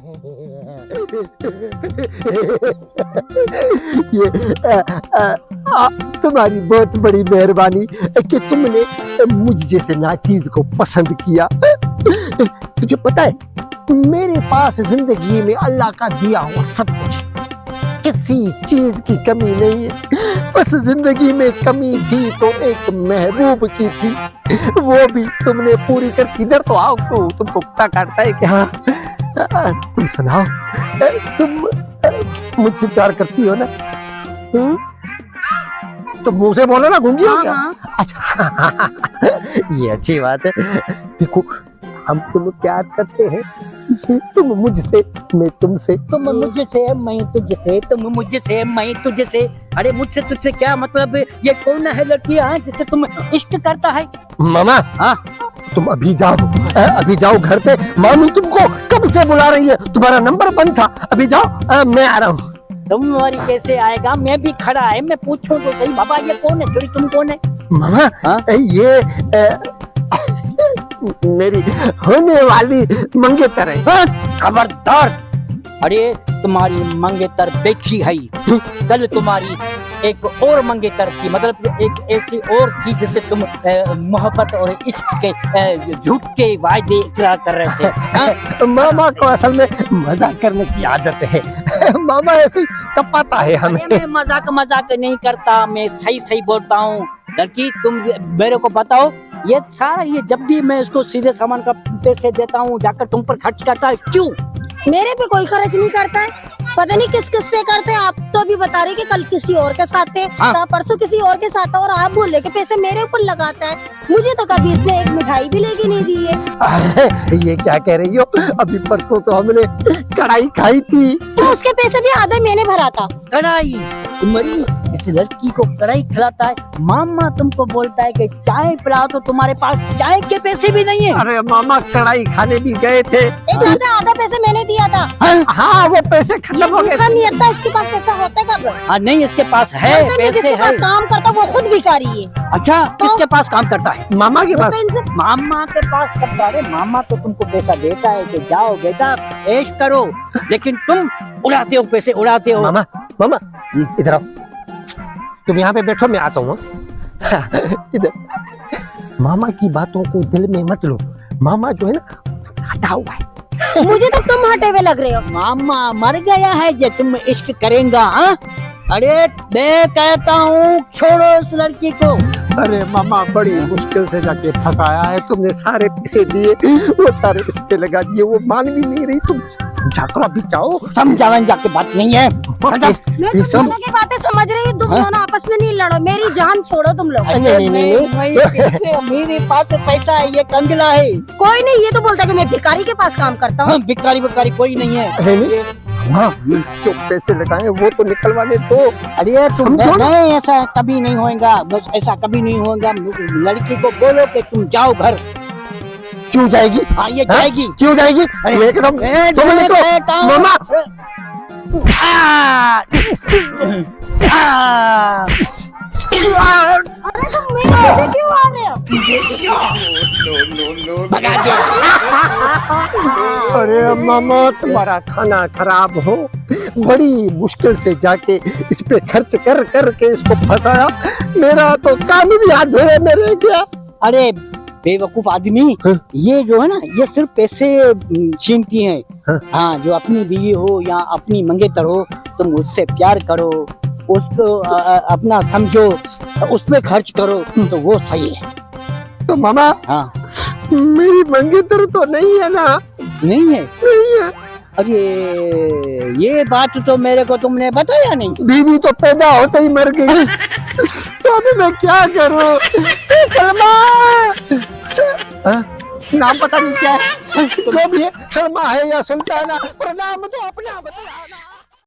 ये तुम्हारी बहुत बड़ी मेहरबानी कि तुमने मुझ जैसे नाचीज को पसंद किया। तुझे पता है, मेरे पास जिंदगी में अल्लाह का दिया हुआ सब कुछ, किसी चीज की कमी नहीं है। बस जिंदगी में कमी थी तो एक महबूब की थी, वो भी तुमने पूरी कर। इधर तो आओ, तो तुमको पता काटता है कि हाँ। तुम सुनाओ, तुम मुझसे प्यार करती हो ना? तो मुंह से बोलो ना, गूंगी हो क्या? अच्छा, ये अच्छी बात है। देखो, हम तुम प्यार करते हैं, तुम मुझसे, मैं तुमसे। तुम मुझसे, मैं तुझसे, तुम मुझसे, मैं तुझसे। अरे मुझसे तुझसे क्या मतलब? ये कौन है लड़की जिससे तुम इश्क करता है? मामा, हाँ, तुम अभी जाओ, अभी जाओ घर पे। मामी तुमको कब से बुला रही है, तुम्हारा नंबर बंद था। अभी जाओ, मैं आ रहा हूँ। तुम्हारी कैसे आएगा? मैं भी खड़ा है, मैं पूछूं तो सही। बाबा ये कौन है? थोड़ी तुम कौन है? मामा, ये मेरी होने वाली मंगेतर है। खबरदार! अरे तुम्हारी मंगेतर देखी है, कल तुम्हारी एक और मंगेतर थी, मतलब एक ऐसी और थी जिससे तुम मोहब्बत और इश्क के झूठ के वायदे इकरार कर रहे थे। मामा को असल में मजाक करने की आदत है। मामा ऐसे ही तपाता है हमें। मैं मजाक नहीं करता, मैं सही सही बोलता हूँ। लड़की तुम मेरे को बताओ, ये सारा ये जब भी मैं इसको सीधे सामान का पैसे देता हूँ जाकर तुम पर खर्च करता है, क्यों? मेरे पे कोई खर्च नहीं करता है, पता नहीं किस किस पे करते हैं। आप तो अभी बता रहे कि कल किसी और के साथ थे, हाँ। परसों किसी और के साथ था, और आप बोल रहे कि पैसे मेरे ऊपर लगाता है। मुझे तो कभी इसने एक मिठाई भी लेके नहीं दी है। ये क्या कह रही हो? अभी परसों तो हमने कढ़ाई खाई थी, तो उसके पैसे भी आधे मैंने भरा था। कढ़ाई? तुम्हारी इस लड़की को कढ़ाई खिलाता है। मामा तुमको बोलता है कि चाय पिलाओ, तो तुम्हारे पास चाय के पैसे भी नहीं है। अरे मामा, कढ़ाई खाने भी गए थे। एक आधा पैसे मैंने दिया था। हाँ, वो पैसे खत्म हो गए। नहीं आता, इसके पास पैसा होता है कब? हाँ नहीं, इसके पास है पैसे जिसके पास है। काम करता वो खुद भिखारी है। अच्छा, किसके पास काम करता है? मामा के पास। मामा के पास कब? अरे मामा तो तुमको पैसा देता है कि जाओ बेटा ऐश करो, लेकिन तुम उड़ाते हो, पैसे उड़ाते हो। मामा, मामा इधर आओ, तुम यहाँ पे बैठो, मैं आता हूँ। इधर। मामा की बातों को दिल में मत लो, मामा जो है ना हटा हुआ है। मुझे तो तुम हटे हुए लग रहे हो। मामा मर गया है जो तुम इश्क करेंगा? हाँ, अरे मैं कहता हूँ छोड़ो इस लड़की को। अरे मामा, बड़ी मुश्किल से जाके फंसाया है, तुमने सारे पैसे दिए, वो सारे इस पे लगा दिए, वो मान भी नहीं रही। तुम समझा कर अभी जाओ। समझावन जाके बात नहीं है। मैं तुम दोनों की बातें समझ रही हूँ, तुम दोनों आपस में नहीं लड़ो, मेरी जान छोड़ो तुम लोग। मेरे पास पैसा है, ये कंजला है। कोई नहीं, ये तो बोलता है कि मैं भिखारी के पास काम करता हूँ। भिखारी कोई नहीं है। हाँ, जो पैसे लगाए वो तो निकलवाने दो। अरे तुम नहीं, ऐसा कभी नहीं होगा, बस ऐसा कभी नहीं होगा। लड़की को बोलो कि तुम जाओ घर। क्यों जाएगी? हाँ, ये जाएगी। क्यों जाएगी? एकदम तुम निकलो मामा। अरे तुम मेरे पीछे क्यों आ रहे हो? भगा दे। अरे मामा, तुम्हारा खाना खराब हो, बड़ी मुश्किल से जाके इस पे खर्च कर कर के इसको फंसाया। मेरा तो काम भी अधूरे में रह गया। अरे बेवकूफ आदमी, ये जो है ना, ये सिर्फ पैसे छीनती हैं। हाँ, जो अपनी बीवी हो या अपनी मंगेतर हो, तुम उससे प्यार करो, उसको अपना समझो, उस पे खर्च करो, तो वो सही है। तो मामा, हाँ, मेरी मंगेतर तो नहीं है ना? नहीं है? नहीं है। अरे ये बात तो मेरे को तुमने बताया नहीं। बीवी तो पैदा होते ही मर गई। तो अभी मैं क्या करूं? सलमा, नाम पता नहीं क्या है, जो भी है, सलमा है या सुल्ताना, पर नाम तो अपना बताया।